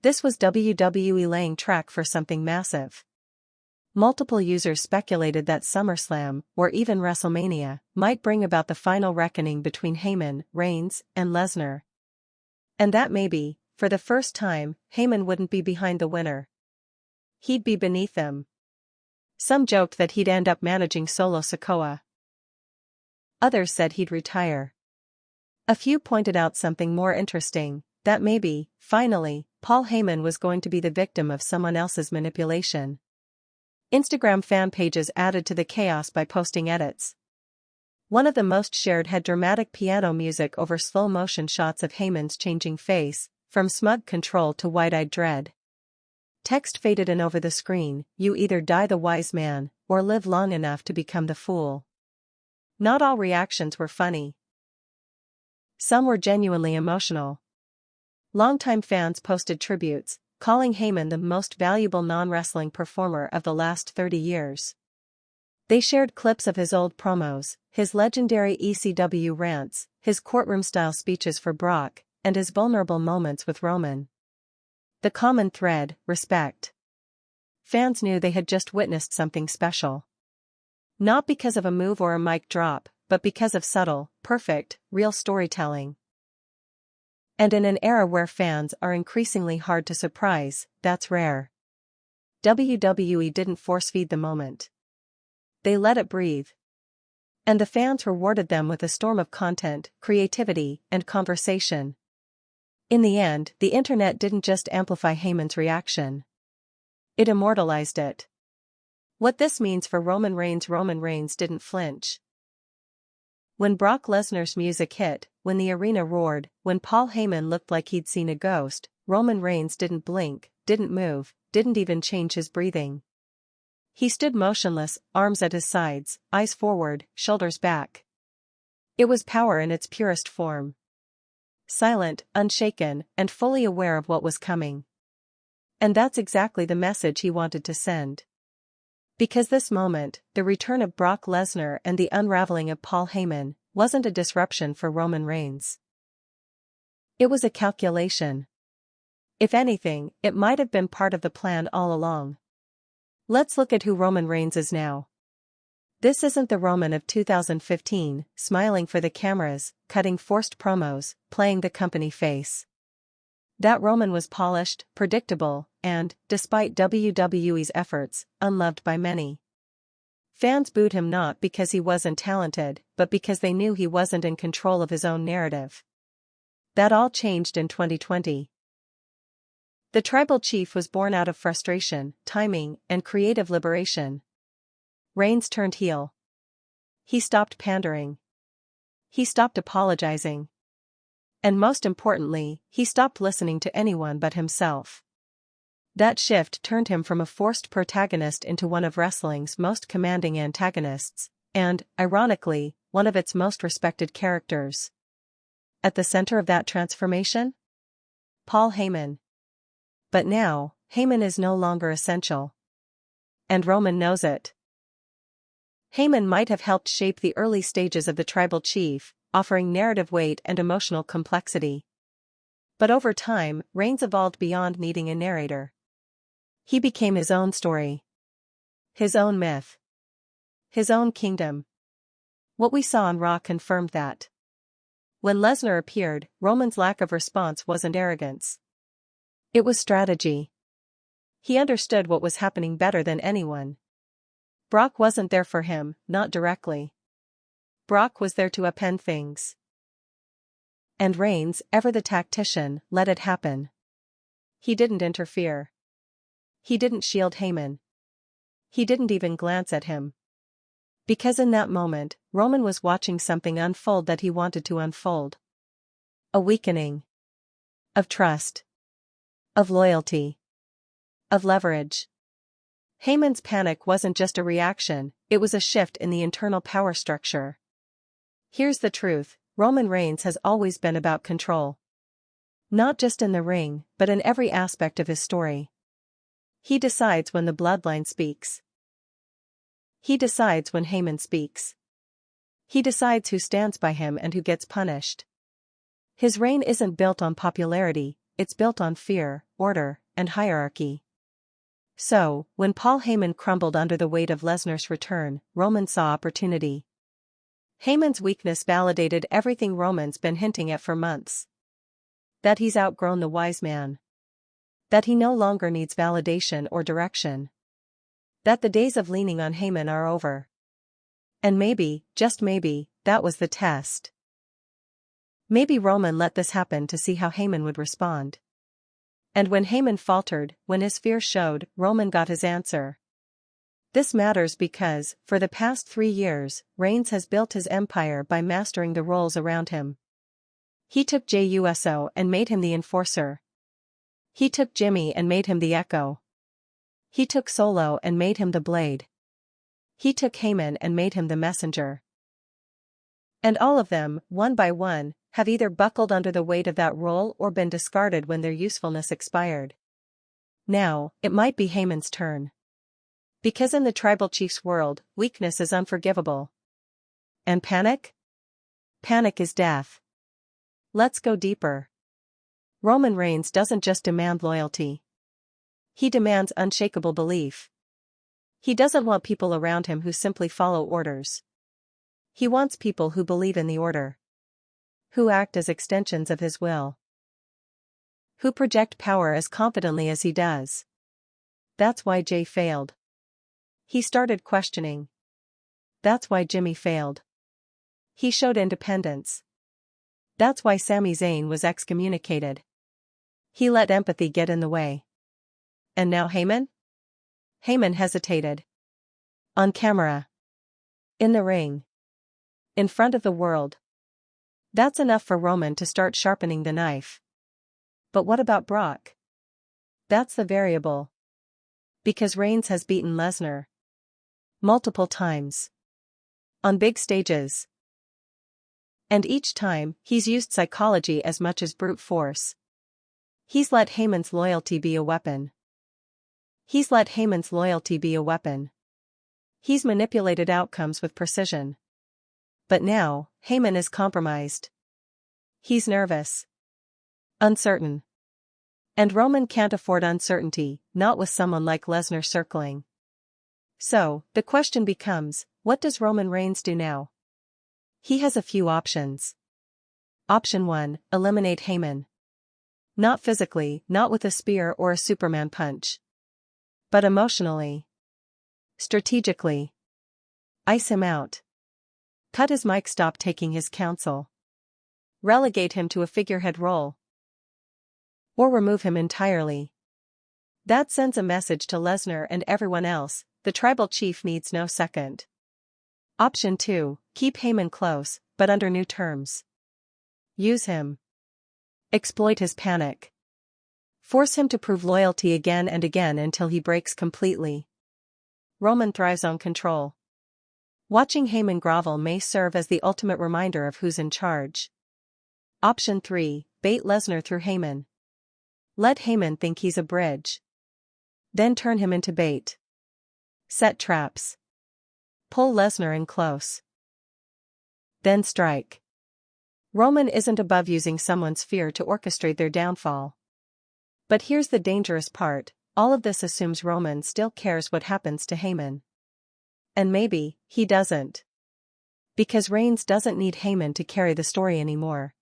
This was WWE laying track for something massive. Multiple users speculated that SummerSlam, or even WrestleMania, might bring about the final reckoning between Heyman, Reigns, and Lesnar. And that maybe, for the first time, Heyman wouldn't be behind the winner. He'd be beneath them. Some joked that he'd end up managing Solo Sikoa. Others said he'd retire. A few pointed out something more interesting, that maybe, finally, Paul Heyman was going to be the victim of someone else's manipulation. Instagram fan pages added to the chaos by posting edits. One of the most shared had dramatic piano music over slow-motion shots of Heyman's changing face, from smug control to wide-eyed dread. Text faded in over the screen, "You either die the wise man, or live long enough to become the fool." Not all reactions were funny. Some were genuinely emotional. Longtime fans posted tributes, calling Heyman the most valuable non-wrestling performer of the last 30 years. They shared clips of his old promos, his legendary ECW rants, his courtroom-style speeches for Brock, and his vulnerable moments with Roman. The common thread: respect. Fans knew they had just witnessed something special. Not because of a move or a mic drop, but because of subtle, perfect, real storytelling. And in an era where fans are increasingly hard to surprise, that's rare. WWE didn't force-feed the moment. They let it breathe. And the fans rewarded them with a storm of content, creativity, and conversation. In the end, the internet didn't just amplify Heyman's reaction. It immortalized it. What this means for Roman Reigns didn't flinch. When Brock Lesnar's music hit, when the arena roared, when Paul Heyman looked like he'd seen a ghost, Roman Reigns didn't blink, didn't move, didn't even change his breathing. He stood motionless, arms at his sides, eyes forward, shoulders back. It was power in its purest form. Silent, unshaken, and fully aware of what was coming. And that's exactly the message he wanted to send. Because this moment, the return of Brock Lesnar and the unraveling of Paul Heyman, wasn't a disruption for Roman Reigns. It was a calculation. If anything, it might have been part of the plan all along. Let's look at who Roman Reigns is now. This isn't the Roman of 2015, smiling for the cameras, cutting forced promos, playing the company face. That Roman was polished, predictable, and, despite WWE's efforts, unloved by many. Fans booed him not because he wasn't talented, but because they knew he wasn't in control of his own narrative. That all changed in 2020. The Tribal Chief was born out of frustration, timing, and creative liberation. Reigns turned heel. He stopped pandering. He stopped apologizing. And most importantly, he stopped listening to anyone but himself. That shift turned him from a forced protagonist into one of wrestling's most commanding antagonists, and, ironically, one of its most respected characters. At the center of that transformation? Paul Heyman. But now, Heyman is no longer essential. And Roman knows it. Heyman might have helped shape the early stages of the Tribal Chief, offering narrative weight and emotional complexity. But over time, Reigns evolved beyond needing a narrator. He became his own story. His own myth. His own kingdom. What we saw on Raw confirmed that. When Lesnar appeared, Roman's lack of response wasn't arrogance. It was strategy. He understood what was happening better than anyone. Brock wasn't there for him, not directly. Brock was there to append things. And Reigns, ever the tactician, let it happen. He didn't interfere. He didn't shield Heyman. He didn't even glance at him. Because in that moment, Roman was watching something unfold that he wanted to unfold. A weakening. Of trust. Of loyalty. Of leverage. Heyman's panic wasn't just a reaction, it was a shift in the internal power structure. Here's the truth, Roman Reigns has always been about control. Not just in the ring, but in every aspect of his story. He decides when the bloodline speaks. He decides when Heyman speaks. He decides who stands by him and who gets punished. His reign isn't built on popularity, it's built on fear, order, and hierarchy. So, when Paul Heyman crumbled under the weight of Lesnar's return, Roman saw opportunity. Heyman's weakness validated everything Roman's been hinting at for months. That he's outgrown the wise man. That he no longer needs validation or direction. That the days of leaning on Heyman are over. And maybe, just maybe, that was the test. Maybe Roman let this happen to see how Heyman would respond. And when Heyman faltered, when his fear showed, Roman got his answer. This matters because, for the past 3 years, Reigns has built his empire by mastering the roles around him. He took Jey Uso and made him the enforcer. He took Jimmy and made him the echo. He took Solo and made him the blade. He took Heyman and made him the messenger. And all of them, one by one, have either buckled under the weight of that role or been discarded when their usefulness expired. Now, it might be Heyman's turn. Because in the Tribal Chief's world, weakness is unforgivable. And panic? Panic is death. Let's go deeper. Roman Reigns doesn't just demand loyalty. He demands unshakable belief. He doesn't want people around him who simply follow orders. He wants people who believe in the order. Who act as extensions of his will. Who project power as confidently as he does. That's why Jey failed. He started questioning. That's why Jimmy failed. He showed independence. That's why Sami Zayn was excommunicated. He let empathy get in the way. And now Heyman? Heyman hesitated. On camera. In the ring. In front of the world. That's enough for Roman to start sharpening the knife. But what about Brock? That's the variable. Because Reigns has beaten Lesnar. Multiple times. On big stages. And each time, he's used psychology as much as brute force. He's let Heyman's loyalty be a weapon. He's let Heyman's loyalty be a weapon. He's manipulated outcomes with precision. But now, Heyman is compromised. He's nervous. Uncertain. And Roman can't afford uncertainty, not with someone like Lesnar circling. So, the question becomes, what does Roman Reigns do now? He has a few options. Option 1, eliminate Heyman. Not physically, not with a spear or a Superman punch. But emotionally. Strategically. Ice him out. Cut his mic, stop taking his counsel. Relegate him to a figurehead role. Or remove him entirely. That sends a message to Lesnar and everyone else, the tribal chief needs no second. Option 2, keep Heyman close, but under new terms. Use him. Exploit his panic. Force him to prove loyalty again and again until he breaks completely. Roman thrives on control. Watching Heyman grovel may serve as the ultimate reminder of who's in charge. Option 3, bait Lesnar through Heyman. Let Heyman think he's a bridge. Then turn him into bait. Set traps. Pull Lesnar in close. Then strike. Roman isn't above using someone's fear to orchestrate their downfall. But here's the dangerous part, all of this assumes Roman still cares what happens to Heyman. And maybe, he doesn't. Because Reigns doesn't need Heyman to carry the story anymore.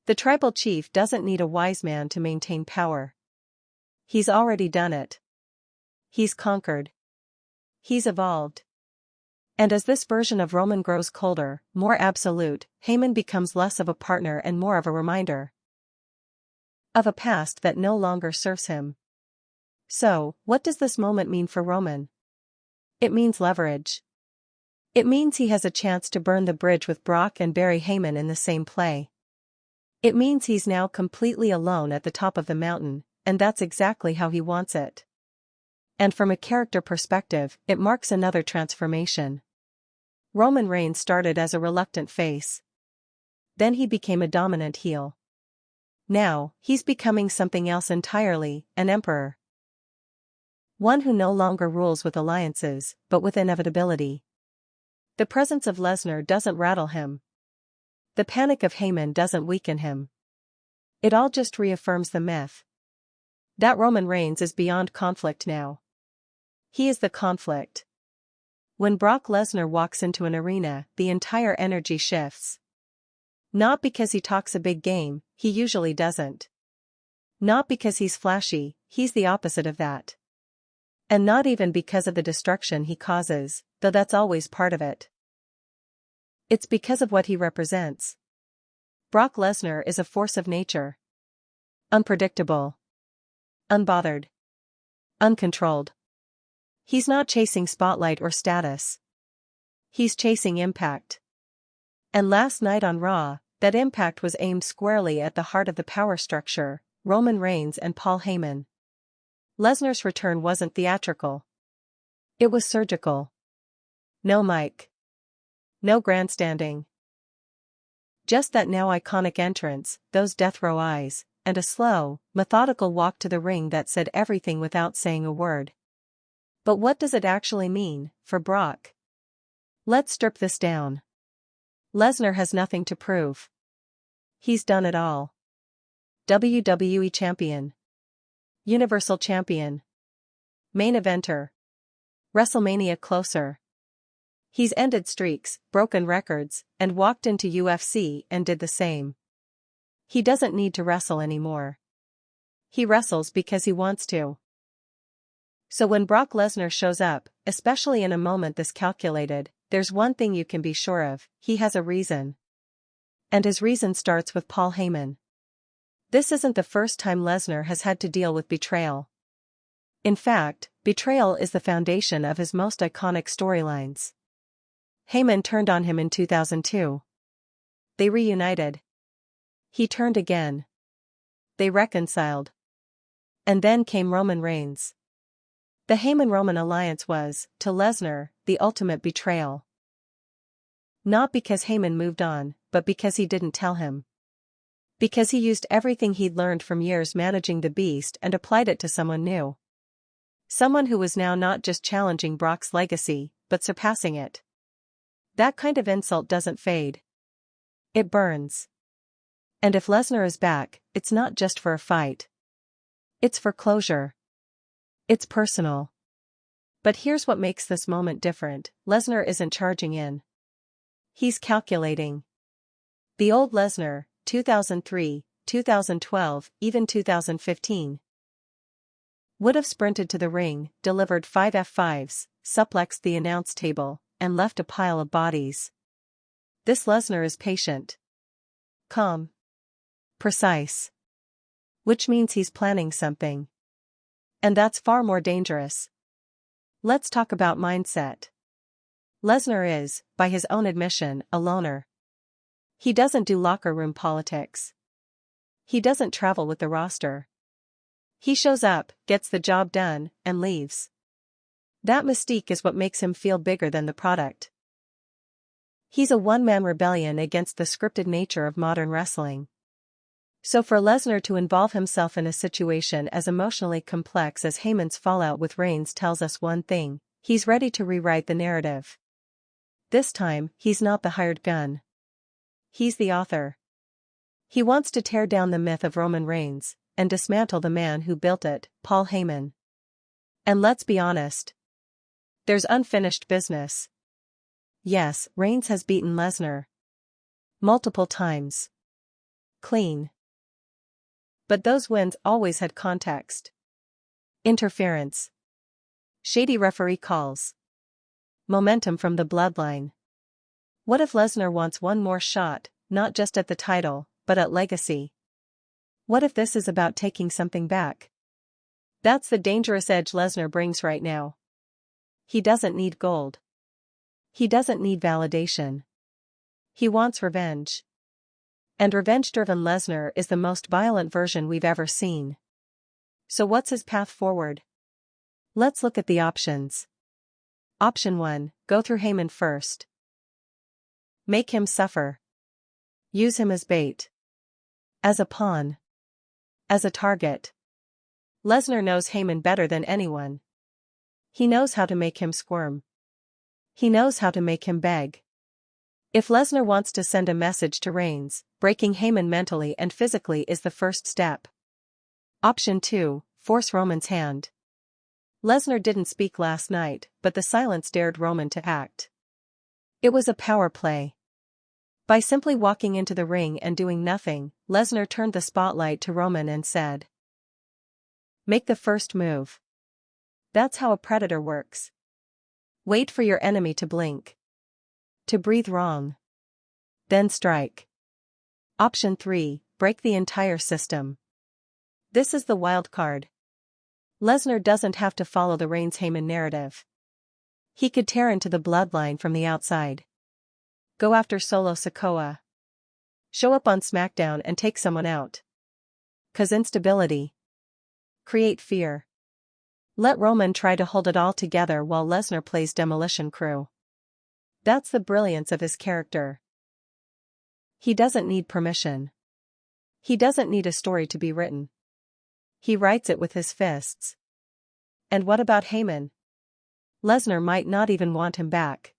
The tribal chief doesn't need a wise man to maintain power. He's already done it. He's conquered. He's evolved. And as this version of Roman grows colder, more absolute, Heyman becomes less of a partner and more of a reminder. Of a past that no longer serves him. So, what does this moment mean for Roman? It means leverage. It means he has a chance to burn the bridge with Brock and bury Heyman in the same play. It means he's now completely alone at the top of the mountain, and that's exactly how he wants it. And from a character perspective, it marks another transformation. Roman Reigns started as a reluctant face. Then he became a dominant heel. Now, he's becoming something else entirely, an emperor. One who no longer rules with alliances, but with inevitability. The presence of Lesnar doesn't rattle him. The panic of Heyman doesn't weaken him. It all just reaffirms the myth. That Roman Reigns is beyond conflict now. He is the conflict. When Brock Lesnar walks into an arena, the entire energy shifts. Not because he talks a big game, he usually doesn't. Not because he's flashy, he's the opposite of that. And not even because of the destruction he causes, though that's always part of it. It's because of what he represents. Brock Lesnar is a force of nature. Unpredictable. Unbothered. Uncontrolled. He's not chasing spotlight or status. He's chasing impact. And last night on Raw, that impact was aimed squarely at the heart of the power structure, Roman Reigns and Paul Heyman. Lesnar's return wasn't theatrical. It was surgical. No mic. No grandstanding. Just that now iconic entrance, those death row eyes, and a slow, methodical walk to the ring that said everything without saying a word. But what does it actually mean, for Brock? Let's strip this down. Lesnar has nothing to prove. He's done it all. WWE Champion. Universal Champion. Main Eventer. WrestleMania closer. He's ended streaks, broken records, and walked into UFC and did the same. He doesn't need to wrestle anymore. He wrestles because he wants to. So when Brock Lesnar shows up, especially in a moment this calculated, there's one thing you can be sure of, he has a reason. And his reason starts with Paul Heyman. This isn't the first time Lesnar has had to deal with betrayal. In fact, betrayal is the foundation of his most iconic storylines. Heyman turned on him in 2002. They reunited. He turned again. They reconciled. And then came Roman Reigns. The Heyman-Roman alliance was, to Lesnar, the ultimate betrayal. Not because Heyman moved on, but because he didn't tell him. Because he used everything he'd learned from years managing the beast and applied it to someone new. Someone who was now not just challenging Brock's legacy, but surpassing it. That kind of insult doesn't fade. It burns. And if Lesnar is back, it's not just for a fight. It's for closure. It's personal. But here's what makes this moment different: Lesnar isn't charging in. He's calculating. The old Lesnar, 2003, 2012, even 2015. Would have sprinted to the ring, delivered 5 F5s, suplexed the announce table, and left a pile of bodies. This Lesnar is patient. Calm. Precise. Which means he's planning something. And that's far more dangerous. Let's talk about mindset. Lesnar is, by his own admission, a loner. He doesn't do locker room politics. He doesn't travel with the roster. He shows up, gets the job done, and leaves. That mystique is what makes him feel bigger than the product. He's a one-man rebellion against the scripted nature of modern wrestling. So for Lesnar to involve himself in a situation as emotionally complex as Heyman's fallout with Reigns tells us one thing: he's ready to rewrite the narrative. This time, he's not the hired gun. He's the author. He wants to tear down the myth of Roman Reigns and dismantle the man who built it, Paul Heyman. And let's be honest. There's unfinished business. Yes, Reigns has beaten Lesnar. Multiple times. Clean. But those wins always had context. Interference. Shady referee calls. Momentum from the bloodline. What if Lesnar wants one more shot, not just at the title, but at legacy? What if this is about taking something back? That's the dangerous edge Lesnar brings right now. He doesn't need gold. He doesn't need validation. He wants revenge. And revenge-driven Lesnar is the most violent version we've ever seen. So what's his path forward? Let's look at the options. Option 1, go through Heyman first. Make him suffer. Use him as bait. As a pawn. As a target. Lesnar knows Heyman better than anyone. He knows how to make him squirm. He knows how to make him beg. If Lesnar wants to send a message to Reigns, breaking Heyman mentally and physically is the first step. Option 2, force Roman's hand. Lesnar didn't speak last night, but the silence dared Roman to act. It was a power play. By simply walking into the ring and doing nothing, Lesnar turned the spotlight to Roman and said, "Make the first move." That's how a predator works. Wait for your enemy to blink. To breathe wrong. Then strike. Option 3, break the entire system. This is the wild card. Lesnar doesn't have to follow the Reigns-Heyman narrative. He could tear into the bloodline from the outside. Go after Solo Sikoa. Show up on SmackDown and take someone out. Cause instability. Create fear. Let Roman try to hold it all together while Lesnar plays demolition crew. That's the brilliance of his character. He doesn't need permission. He doesn't need a story to be written. He writes it with his fists. And what about Heyman? Lesnar might not even want him back.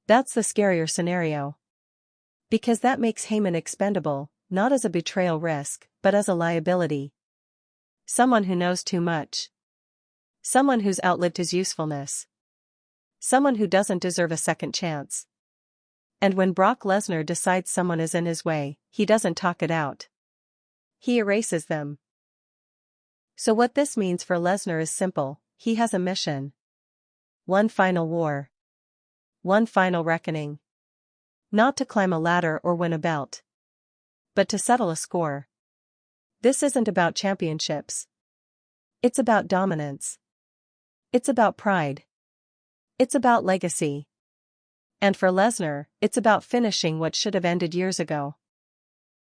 That's the scarier scenario. Because that makes Heyman expendable, not as a betrayal risk, but as a liability. Someone who knows too much. Someone who's outlived his usefulness. Someone who doesn't deserve a second chance. And when Brock Lesnar decides someone is in his way, he doesn't talk it out. He erases them. So what this means for Lesnar is simple: he has a mission. One final war. One final reckoning. Not to climb a ladder or win a belt. But to settle a score. This isn't about championships. It's about dominance. It's about pride. It's about legacy. And for Lesnar, it's about finishing what should have ended years ago.